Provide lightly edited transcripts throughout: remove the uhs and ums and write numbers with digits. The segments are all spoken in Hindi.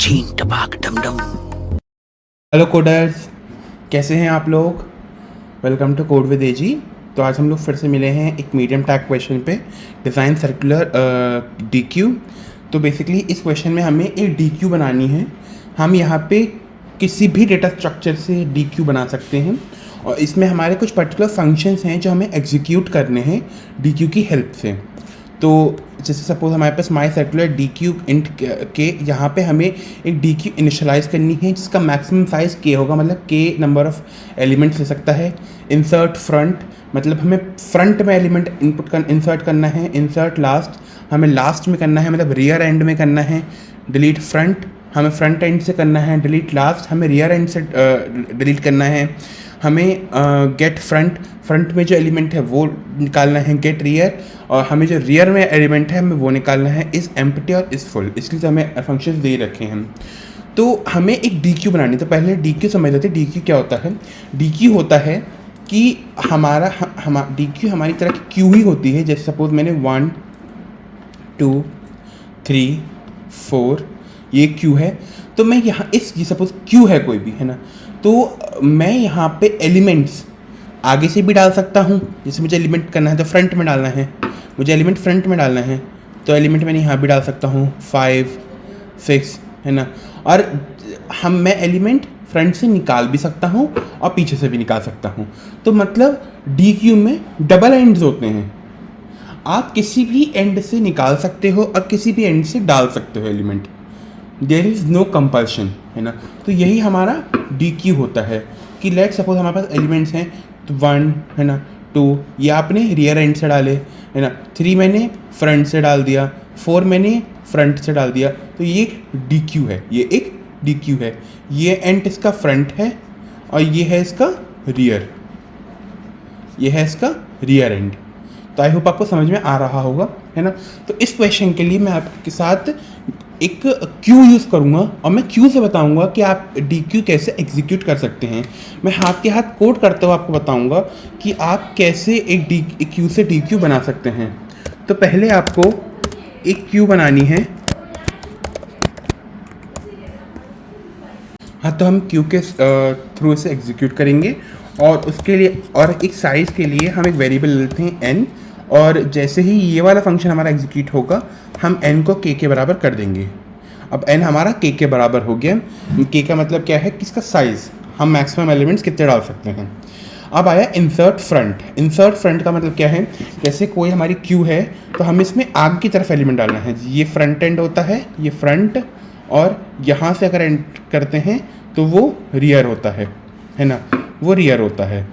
छीन टपाक डम डम। हेलो कोडर्स, कैसे हैं आप लोग। वेलकम टू कोड विद एजी। तो आज हम लोग फिर से मिले हैं एक मीडियम टैग क्वेश्चन पे, डिज़ाइन सर्कुलर डी क्यू। तो बेसिकली इस क्वेश्चन में हमें एक डी क्यू बनानी है। हम यहाँ पे किसी भी डेटा स्ट्रक्चर से डी क्यू बना सकते हैं और इसमें हमारे कुछ पर्टिकुलर फंक्शंस हैं जो हमें एग्जीक्यूट करने हैं डी क्यू की हेल्प से। तो जैसे सपोज हमारे पास माई सर्कुलर डी क्यू इंट के, यहाँ पे हमें एक डी क्यू इनिशलाइज करनी है जिसका मैक्सिमम साइज़ के होगा, मतलब के नंबर ऑफ एलिमेंट्स ले सकता है। इंसर्ट फ्रंट, मतलब हमें फ्रंट में एलिमेंट इंसर्ट करना है। इंसर्ट लास्ट, हमें लास्ट में करना है, मतलब रियर एंड में करना है। डिलीट फ्रंट, हमें फ्रंट एंड से करना है। डिलीट लास्ट, हमें रियर एंड से डिलीट करना है। हमें गेट फ्रंट में जो एलिमेंट है वो निकालना है। गेट रियर, और हमें जो रियर में एलिमेंट है हमें वो निकालना है। इज़ एम्प्टी और इज़ फुल, इसलिए तो हमें फंक्शन दे रखे हैं। तो हमें एक डी क्यू बनानी, तो पहले डी क्यू समझ लेते हैं। डी क्यू क्या होता है। डी क्यू होता है कि हमारा डी क्यू हमारी तरह की क्यू ही होती है। जैसे सपोज मैंने 1 2 3 4 ये क्यू है, तो मैं यहाँ ये सपोज क्यू है कोई भी, है ना, तो मैं यहाँ पे एलिमेंट्स आगे से भी डाल सकता हूँ। जैसे मुझे एलिमेंट करना है तो फ्रंट में डालना है, मुझे एलिमेंट फ्रंट में डालना है तो एलिमेंट मैंने यहाँ भी डाल सकता हूँ 5 6, है ना। और मैं एलिमेंट फ्रंट से निकाल भी सकता हूँ और पीछे से भी निकाल सकता हूँ। तो मतलब डी क्यू में डबल एंड्स होते हैं। आप किसी भी एंड से निकाल सकते हो और किसी भी एंड से डाल सकते हो element. There is no compulsion, है ना। तो यही हमारा डी क्यू होता है कि लेट सपोज हमारे पास एलिमेंट्स हैं, तो 1, है ना, 2 ये आपने रियर एंड से डाले, है ना, 3 मैंने फ्रंट से डाल दिया, 4 मैंने फ्रंट से डाल दिया। तो ये एक डी क्यू है, ये एक डी क्यू है। ये एंड इसका फ्रंट है और ये है इसका रियर, ये है इसका रियर एंड। तो आई होप आपको समझ में आ रहा होगा, है ना। तो इस क्वेश्चन के लिए मैं आपके साथ एक क्यू यूज़ करूँगा और मैं क्यू से बताऊँगा कि आप डी क्यू कैसे एग्जीक्यूट कर सकते हैं। मैं हाथ के हाथ कोड करते हुए आपको बताऊँगा कि आप कैसे एक क्यू से डी क्यू बना सकते हैं। तो पहले आपको एक क्यू बनानी है। हाँ, तो हम क्यू के थ्रू इसे एग्जीक्यूट करेंगे और उसके लिए और एक साइज़ के लिए हम एक वेरिएबल लेते हैं n, और जैसे ही ये वाला फंक्शन हमारा एग्जीक्यूट होगा हम n को k के बराबर कर देंगे। अब n हमारा k के बराबर हो गया। k का मतलब क्या है कि इसका साइज़, हम मैक्सिमम एलिमेंट्स कितने डाल सकते हैं। अब आया इंसर्ट फ्रंट। इंसर्ट फ्रंट का मतलब क्या है, जैसे कोई हमारी क्यू है तो हम इसमें आगे की तरफ एलिमेंट डालना है। ये फ्रंट एंड होता है, ये फ्रंट, और यहाँ से अगर एंड करते हैं तो वो रियर होता है ना, वो रियर होता है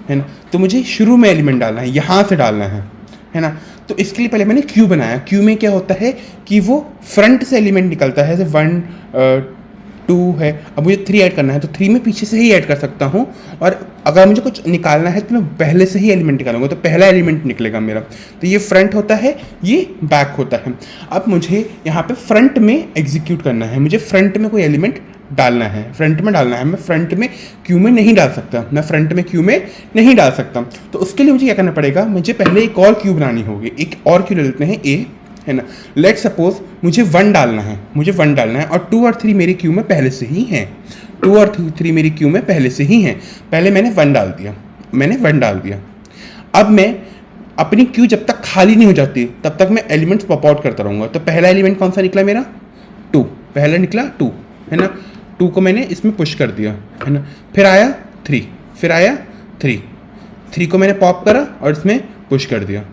ना। तो मुझे शुरू में एलिमेंट डालना है, यहाँ से डालना है ना। तो इसके लिए पहले मैंने क्यू बनाया। क्यू में क्या होता है कि वो फ्रंट से एलिमेंट निकलता है, जैसे 1 2 है। अब मुझे 3 ऐड करना है तो 3 में पीछे से ही ऐड कर सकता हूँ, और अगर मुझे कुछ निकालना है तो मैं पहले से ही एलिमेंट निकालूंगा, तो पहला एलिमेंट निकलेगा मेरा। तो ये फ्रंट होता है, ये बैक होता है। अब मुझे यहाँ पे फ्रंट में एग्जीक्यूट करना है, मुझे फ्रंट में कोई एलिमेंट डालना है, फ्रंट में डालना है। मैं फ्रंट में क्यू में नहीं डाल सकता, मैं फ्रंट में क्यू में नहीं डाल सकता। तो उसके लिए मुझे क्या करना पड़ेगा, मुझे पहले एक और क्यू बनानी होगी। एक और क्यू ले लेते हैं ए, है ना। लेट सपोज मुझे 1 डालना है, मुझे 1 डालना है, और 2 और 3 मेरी क्यू में पहले से ही हैं। 2 और 3 मेरी क्यू में पहले से ही हैं। पहले मैंने 1 डाल दिया, मैंने 1 डाल दिया। अब मैं अपनी क्यू जब तक खाली नहीं हो जाती तब तक मैं एलिमेंट्स पॉप आउट करता रहूँगा। तो पहला एलिमेंट कौन सा निकला मेरा, 2, पहला निकला 2, है ना। 2 को मैंने इसमें पुश कर दिया, है ना। फिर आया 3, फिर आया 3 को मैंने पॉप करा और इसमें पुश कर दिया।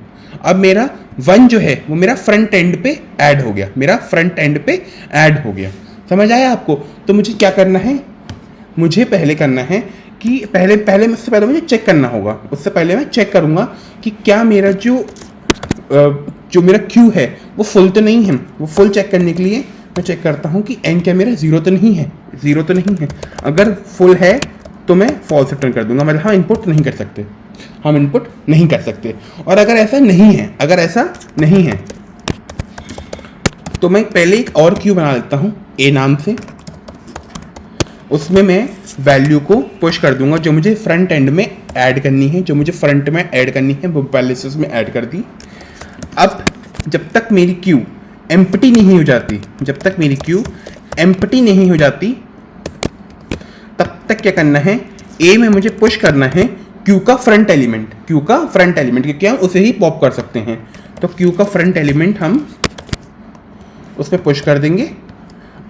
अब मेरा 1 जो है वो मेरा फ्रंट एंड पे ऐड हो गया, मेरा फ्रंट एंड पे ऐड हो गया। समझ आया आपको। तो मुझे क्या करना है, मुझे पहले करना है कि उससे पहले मुझे चेक करना होगा। उससे पहले मैं चेक करूँगा कि क्या मेरा जो मेरा क्यू है वो फुल तो नहीं है। वो फुल चेक करने के लिए मैं चेक करता हूँ कि n क्या मेरा 0 तो नहीं है, 0 तो नहीं है। अगर फुल है तो मैं फॉल्स रिटर्न कर दूंगा, मतलब हाँ इनपुट नहीं कर सकते, हम इनपुट नहीं कर सकते। और अगर ऐसा नहीं है, अगर ऐसा नहीं है तो मैं पहले एक और क्यू बना लेता हूँ a नाम से। उसमें मैं वैल्यू को पुश कर दूंगा जो मुझे फ्रंट एंड में ऐड करनी है, जो मुझे फ्रंट में ऐड करनी है वो पहले से उसमें ऐड कर दी। अब जब तक मेरी क्यू एम्प्टी नहीं हो जाती, जब तक मेरी क्यू एम्प्टी नहीं हो जाती तब तक क्या करना है, ए में मुझे पुश करना है क्यू का फ्रंट एलिमेंट, क्योंकि हम उसे ही पॉप कर सकते हैं। तो क्यू का फ्रंट एलिमेंट हम उस पर पुश कर देंगे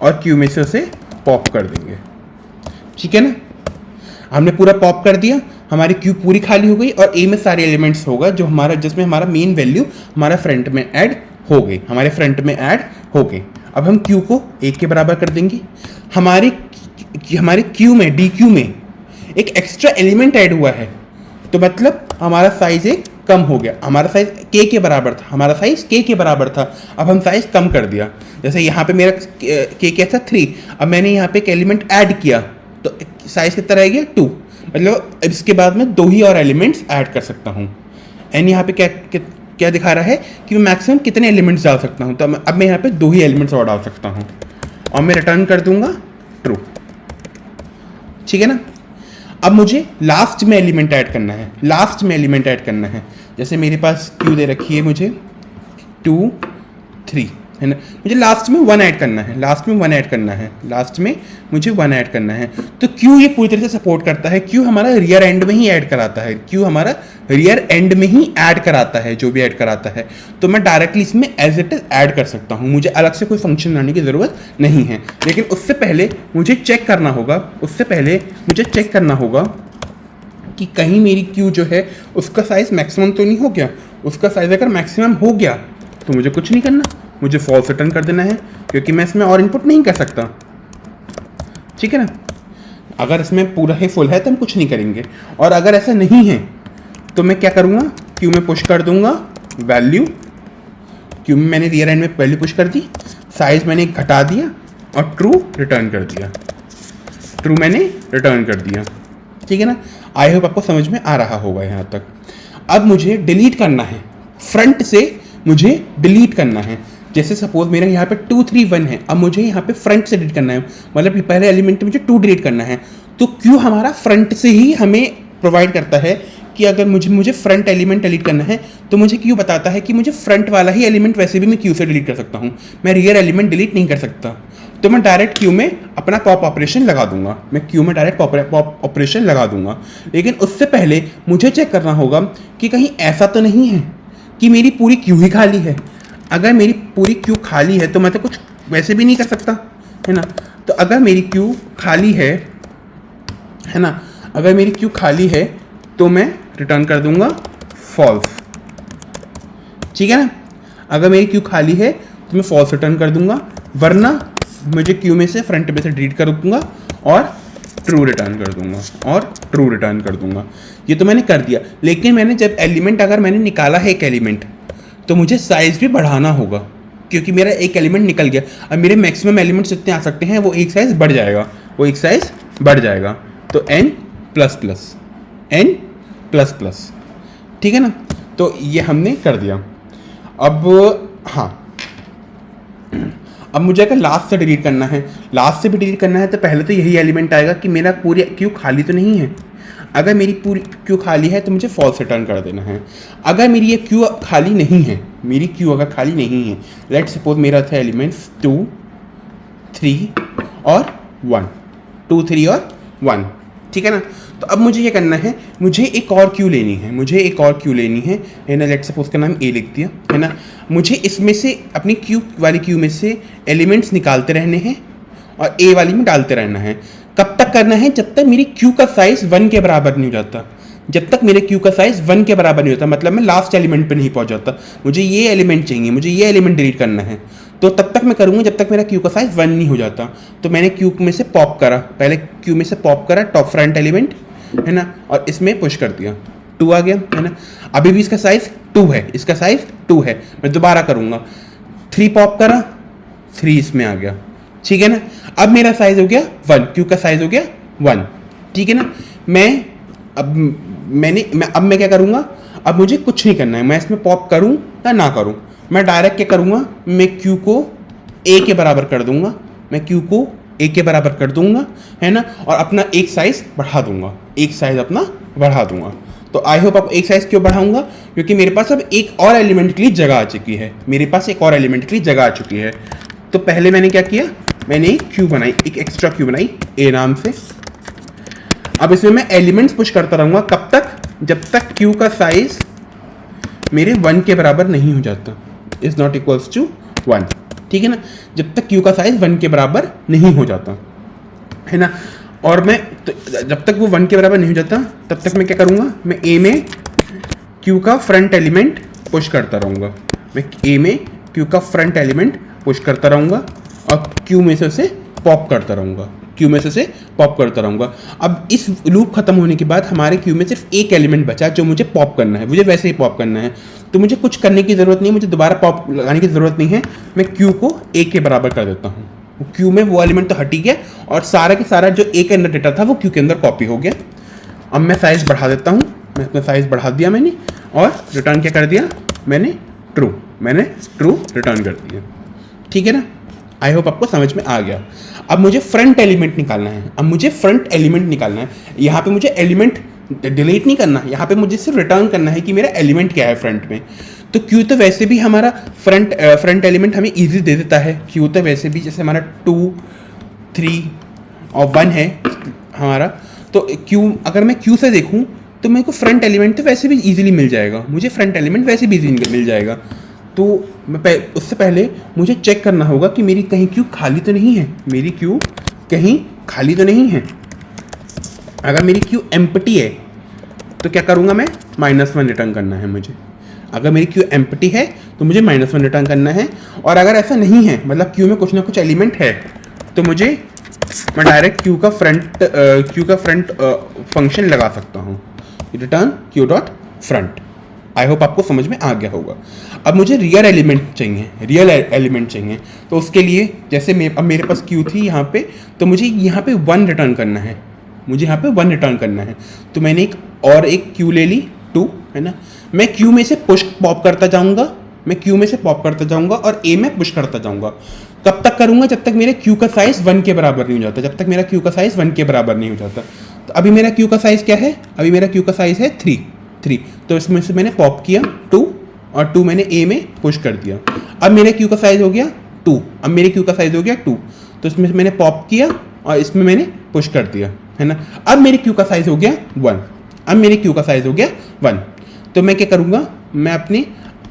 और क्यू में से उसे पॉप कर देंगे। ठीक है ना, हमने पूरा पॉप कर दिया, हमारी क्यू पूरी खाली हो गई और ए में सारे एलिमेंट्स होगा जो हमारा, जिसमें हमारा मेन वैल्यू हमारा फ्रंट में ऐड हो गई, हमारे फ्रंट में ऐड हो गई। अब हम क्यू को 1 के बराबर कर देंगे। हमारे क्यू में, डी क्यू में एक एक्स्ट्रा एलिमेंट ऐड हुआ है, तो मतलब हमारा साइज एक कम हो गया। हमारा साइज के बराबर था, हमारा साइज के बराबर था, अब हम साइज कम कर दिया। जैसे यहाँ पे मेरा के क्या था 3, अब मैंने यहाँ पे एक एलिमेंट ऐड किया तो साइज कितना रह गया 2, मतलब इसके बाद में 2 ही और एलिमेंट्स ऐड कर सकता हूँ। एंड यहाँ पे क्या दिखा रहा है कि मैं मैक्सिमम कितने एलिमेंट्स डाल सकता हूँ, तो अब मैं यहाँ पे 2 ही एलिमेंट्स और डाल सकता हूँ और मैं रिटर्न कर दूंगा ट्रू। ठीक है ना, अब मुझे लास्ट में एलिमेंट ऐड करना है, जैसे मेरे पास क्यू दे रखी है मुझे 2 3 है ना, मुझे लास्ट में 1 ऐड करना है, मुझे 1 ऐड करना है। तो क्यू ये पूरी तरह से सपोर्ट करता है, क्यू हमारा रियर एंड में ही ऐड कराता है, जो भी ऐड कराता है, तो मैं डायरेक्टली इसमें एज इट इज ऐड कर सकता हूँ, मुझे अलग से कोई फंक्शन लाने की ज़रूरत नहीं है। लेकिन उससे पहले मुझे चेक करना होगा कि कहीं मेरी क्यू जो है उसका साइज मैक्सिमम तो नहीं हो गया। उसका साइज अगर मैक्सिमम हो गया तो मुझे कुछ नहीं करना, मुझे फॉल्स रिटर्न कर देना है, क्योंकि मैं इसमें और इनपुट नहीं कर सकता। ठीक है ना, अगर इसमें पूरा ही फुल है तो हम कुछ नहीं करेंगे, और अगर ऐसा नहीं है तो मैं क्या करूँगा, क्यू में पुश कर दूंगा वैल्यू, क्यू में मैंने रियर एंड में वैल्यू पुश कर दी, साइज मैंने घटा दिया और ट्रू रिटर्न कर दिया। ठीक है ना, आई होप आपको समझ में आ रहा होगा यहाँ तक। अब मुझे डिलीट करना है, फ्रंट से मुझे डिलीट करना है। जैसे सपोज मेरा यहाँ पे 2 3 1 है, अब मुझे यहाँ पे फ्रंट से डिलीट करना है, मतलब पहले एलिमेंट मुझे 2 डिलीट करना है। तो क्यू हमारा फ्रंट से ही हमें प्रोवाइड करता है कि अगर मुझे फ्रंट एलिमेंट डिलीट करना है तो मुझे क्यू बताता है कि मुझे फ्रंट वाला ही एलिमेंट वैसे भी मैं क्यू से डिलीट कर सकता हूँ, मैं रियर एलिमेंट डिलीट नहीं कर सकता। तो मैं डायरेक्ट क्यू में अपना पॉप ऑपरेशन लगा दूंगा, लेकिन उससे पहले मुझे चेक करना होगा कि कहीं ऐसा तो नहीं है कि मेरी पूरी क्यू ही खाली है। अगर मेरी पूरी क्यू खाली है तो मैं तो कुछ वैसे भी नहीं कर सकता, है ना। तो अगर मेरी क्यू खाली है ना, अगर मेरी क्यू खाली है तो मैं रिटर्न कर दूंगा फॉल्स। ठीक है ना, अगर मेरी क्यू खाली है तो मैं फॉल्स रिटर्न कर दूंगा, वरना मुझे क्यू में से फ्रंट में से डिलीट कर दूंगा और ट्रू रिटर्न कर दूंगा। ये तो मैंने कर दिया, लेकिन मैंने जब एलिमेंट, अगर मैंने निकाला है एक एलिमेंट तो मुझे साइज भी बढ़ाना होगा, क्योंकि मेरा एक एलिमेंट निकल गया। अब मेरे मैक्सिमम एलिमेंट्स जितने आ सकते हैं वो एक साइज बढ़ जाएगा, तो n प्लस प्लस। ठीक है ना, तो ये हमने कर दिया। अब मुझे अगर लास्ट से डिलीट करना है, तो पहले तो यही एलिमेंट आएगा कि मेरा पूरी क्यू खाली तो नहीं है। अगर मेरी पूरी क्यू खाली है तो मुझे फॉल्स रिटर्न कर देना है। अगर मेरी ये क्यू खाली नहीं है, लेट्स सपोज मेरा था एलिमेंट्स 2 3 और 1, ठीक है ना। तो अब मुझे ये करना है, मुझे एक और क्यू लेनी है, है ना। लेट्स सपोज का नाम ए लिख दिया, है ना। मुझे इसमें से अपनी क्यू में से एलिमेंट्स निकालते रहने हैं और ए वाली में डालते रहना है। कब तक करना है? जब तक मेरी क्यू का साइज 1 के बराबर नहीं हो जाता। मतलब मैं लास्ट एलिमेंट पे नहीं पहुंच जाता, मुझे ये एलिमेंट चाहिए, मुझे ये एलिमेंट डिलीट करना है, तो तब तक मैं करूंगा जब तक मेरा क्यू का साइज 1 नहीं हो जाता। तो मैंने क्यू में से पॉप करा, टॉप फ्रंट एलिमेंट, है ना, और इसमें पुश कर दिया, 2 आ गया, है ना। अभी भी इसका साइज 2 है, मैं दोबारा करूंगा, 3 पॉप करा, 3 इसमें आ गया, ठीक है ना। अब मेरा साइज हो गया 1, क्यू का साइज हो गया 1, ठीक है ना। अब मैं क्या करूंगा, अब मुझे कुछ नहीं करना है, मैं इसमें पॉप करूं या ना करूं, मैं डायरेक्ट क्या करूंगा, मैं क्यू को ए के बराबर कर दूंगा, है ना, और अपना एक साइज बढ़ा दूंगा, तो आई होप आप एक साइज क्यों बढ़ाऊंगा, क्योंकि मेरे पास अब एक और एलिमेंट के लिए जगह आ चुकी है, तो पहले मैंने क्या किया, मैंने एक क्यू बनाई, एक एक्स्ट्रा क्यू बनाई ए नाम से। अब इसमें मैं एलिमेंट्स पुश करता रहूँगा कब तक, जब तक क्यू का साइज मेरे 1 के बराबर नहीं हो जाता, इज नॉट इक्वल्स टू 1, ठीक है ना। जब तक क्यू का साइज 1 के बराबर नहीं हो जाता है ना। और मैं तो जब तक वो 1 के बराबर नहीं हो जाता तब तक मैं क्या करूँगा, मैं ए में क्यू का फ्रंट एलिमेंट पुश करता रहूँगा। मैं ए में क्यू का फ्रंट एलिमेंट पुश करता रहूँगा और क्यू में से उसे पॉप करता रहूँगा, क्यू में से उसे पॉप करता रहूँगा। अब इस लूप खत्म होने के बाद हमारे क्यू में सिर्फ एक एलिमेंट बचा जो मुझे पॉप करना है, मुझे वैसे ही पॉप करना है। तो मुझे कुछ करने की ज़रूरत नहीं, मुझे दोबारा पॉप लगाने की ज़रूरत नहीं है। मैं क्यू को ए के बराबर कर देता हूँ। क्यू में वो एलिमेंट तो हट ही गया और सारा के सारा जो ए के अंदर डेटा था वो क्यू के अंदर कॉपी हो गया। अब मैं साइज़ बढ़ा देता हूँ, मैं अपना साइज़ बढ़ा दिया मैंने और रिटर्न क्या कर दिया, मैंने ट्रू रिटर्न कर दिया, ठीक है ना। आई होप आपको समझ में आ गया। अब मुझे फ्रंट एलिमेंट निकालना है, यहाँ पे मुझे एलिमेंट डिलीट नहीं करना, यहाँ पे मुझे सिर्फ रिटर्न करना है कि मेरा एलिमेंट क्या है फ्रंट में। तो क्यू तो वैसे भी हमारा फ्रंट एलिमेंट हमें इजी दे देता है। क्यू तो वैसे भी जैसे हमारा 2, 3 और 1 है हमारा, तो क्यू अगर मैं क्यू से देखूँ तो मेरे को फ्रंट एलिमेंट तो वैसे भी इजीली मिल जाएगा, मुझे फ्रंट एलिमेंट वैसे भी इजीली मिल जाएगा। तो मैं उससे पहले मुझे चेक करना होगा कि मेरी कहीं क्यू खाली तो नहीं है, मेरी क्यू कहीं खाली तो नहीं है। अगर मेरी क्यू एम्प्टी है तो क्या करूँगा मैं, -1 रिटर्न करना है मुझे। अगर मेरी क्यू एम्प्टी है तो मुझे -1 रिटर्न करना है। और अगर ऐसा नहीं है, मतलब क्यू में कुछ ना कुछ एलिमेंट है, तो मैं डायरेक्ट क्यू का फ्रंट फंक्शन लगा सकता हूँ, return Q dot front. I hope आपको समझ में आ गया होगा। अब मुझे रियल एलिमेंट चाहिए, तो उसके लिए जैसे अब मेरे पास क्यू थी यहाँ पे, तो मुझे यहाँ पे 1 रिटर्न करना है, तो मैंने एक क्यू ले ली 2, है ना। मैं क्यू में से पॉप करता जाऊँगा और ए में पुश करता जाऊँगा। कब तक करूँगा, जब तक मेरे क्यू का साइज़ 1 के बराबर नहीं हो जाता, तो अभी मेरा क्यू का साइज़ क्या है, अभी मेरा क्यू का साइज़ है 3, तो इसमें से मैंने पॉप किया 2 और 2 मैंने ए में पुश कर दिया। अब मेरे क्यू का साइज़ हो गया 2, तो इसमें से मैंने पॉप किया और इसमें मैंने पुश कर दिया, है ना। अब मेरे क्यू का साइज़ हो गया 1, तो मैं क्या करूँगा, मैं अपने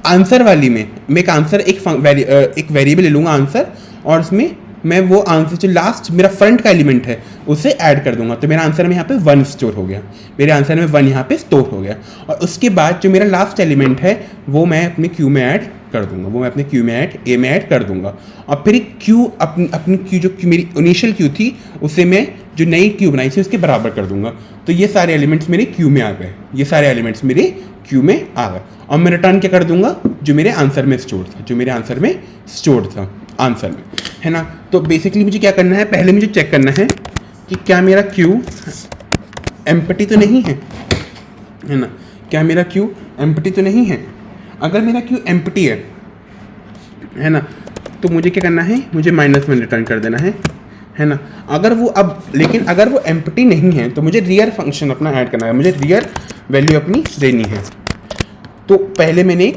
आंसर वाली में मैं एक वेरिएबल ले लूँगा आंसर, और उसमें मैं वो आंसर जो लास्ट मेरा फ्रंट का एलिमेंट है उसे ऐड कर दूंगा। तो मेरा आंसर में यहाँ पे 1 स्टोर हो गया, और उसके बाद जो मेरा लास्ट एलिमेंट है वो मैं अपने क्यू में ऐड कर दूंगा, और फिर अपनी क्यू जो मेरी इनिशियल क्यू थी उसे मैं जो नई क्यू बनाई थी उसके बराबर कर दूंगा। तो ये सारे एलिमेंट्स मेरे क्यू में आ गए, और मैं रिटर्न क्या कर दूंगा, जो मेरे आंसर में स्टोर था, आंसर में, है ना। तो बेसिकली मुझे क्या करना है, पहले मुझे चेक करना है कि क्या मेरा क्यू एम्प्टी तो नहीं है, ना। क्या मेरा क्यू एम्प्टी तो नहीं है। अगर मेरा क्यू एम्प्टी है ना, तो मुझे क्या करना है, मुझे -1 रिटर्न कर देना है ना। लेकिन अगर वो एम्प्टी नहीं है तो मुझे रियल फंक्शन अपना ऐड करना है, मुझे रियल वैल्यू अपनी देनी है। तो पहले मैंने एक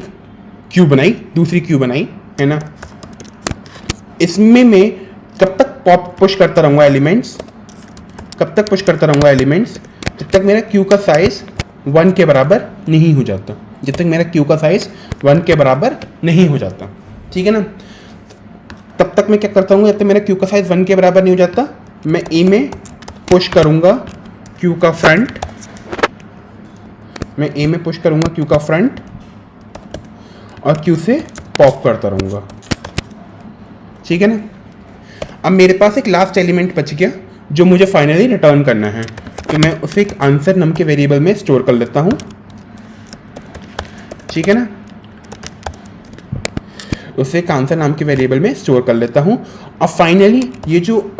क्यू बनाई, दूसरी क्यू बनाई, है ना। इसमें मैं कब तक पुश करता रहूँगा एलिमेंट्स, जब तक मेरा क्यू का साइज़ 1 के बराबर नहीं हो जाता, ठीक है ना। तब तक मैं क्या करता हूँ, जब तक मेरा क्यू का साइज़ 1 के बराबर नहीं हो जाता, मैं ए में पुश करूँगा क्यू का फ्रंट, और क्यू से पॉप करता रहूँगा, ठीक है ना। अब मेरे पास एक लास्ट एलिमेंट बच गया जो मुझे फाइनली रिटर्न करना है, तो मैं उसे एक आंसर नाम के वेरिएबल में स्टोर कर लेता हूँ, ठीक है ना। और फाइनली ये जो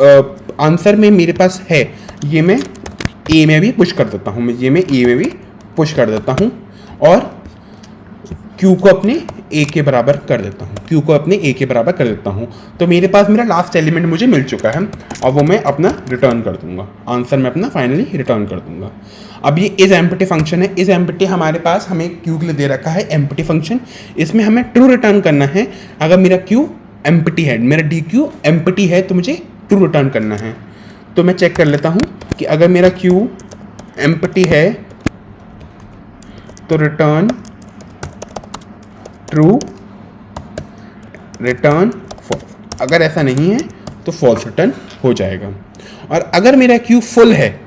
आंसर में मेरे पास है ये मैं ए में भी पुश कर देता हूँ, और क्यू को अपने ए के बराबर कर देता हूँ, तो मेरे पास मेरा लास्ट एलिमेंट मुझे मिल चुका है, और वो मैं अपना रिटर्न कर दूंगा, आंसर में अपना फाइनली रिटर्न कर दूंगा। अब ये इज एम्प्टी फंक्शन है, इज एम्प्टी हमारे पास हमें क्यू के लिए दे रखा है एम्प्टी फंक्शन, इसमें हमें ट्रू रिटर्न करना है अगर मेरा क्यू एम्प्टी है, मेरा डी क्यू एम्प्टी है, तो मुझे ट्रू रिटर्न करना है। तो मैं चेक कर लेता हूँ कि अगर मेरा क्यू एम्प्टी है तो रिटर्न ट्रू, रिटर्न फॉल्स। अगर ऐसा नहीं है तो फॉल्स रिटर्न हो जाएगा। और अगर मेरा क्यू फुल है,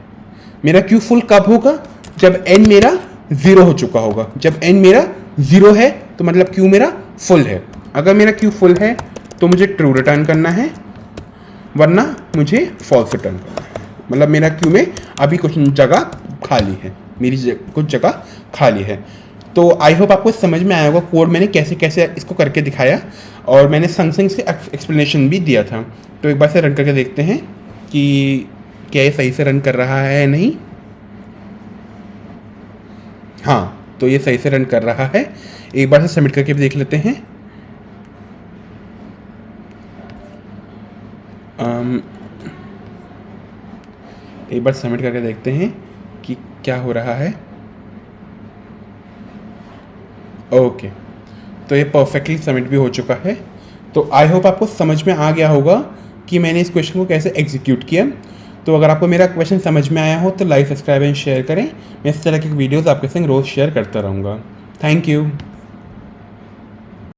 मेरा क्यू फुल कब होगा? जब n मेरा 0 हो चुका होगा। जब n मेरा 0 है तो मतलब क्यू मेरा फुल है। अगर मेरा क्यू फुल है तो मुझे ट्रू रिटर्न करना है, वरना मुझे फॉल्स रिटर्न करना है। मतलब मेरा क्यू में अभी कुछ जगह खाली है, कुछ जगह खाली है। तो आई होप आपको समझ में आया होगा कोड मैंने कैसे कैसे इसको करके दिखाया, और मैंने संग संग से एक्सप्लेनेशन भी दिया था। तो एक बार से रन करके देखते हैं कि क्या ये सही से रन कर रहा है या नहीं। हाँ, तो ये सही से रन कर रहा है। एक बार से सबमिट करके भी देख लेते हैं। एक बार सबमिट करके देखते हैं कि क्या हो रहा है। ओके, तो ये परफेक्टली सबमिट भी हो चुका है। तो आई होप आपको समझ में आ गया होगा कि मैंने इस क्वेश्चन को कैसे एग्जीक्यूट किया। तो अगर आपको मेरा क्वेश्चन समझ में आया हो तो लाइक, सब्सक्राइब एंड शेयर करें। मैं इस तरह के वीडियोस आपके संग रोज़ शेयर करता रहूँगा। Thank you.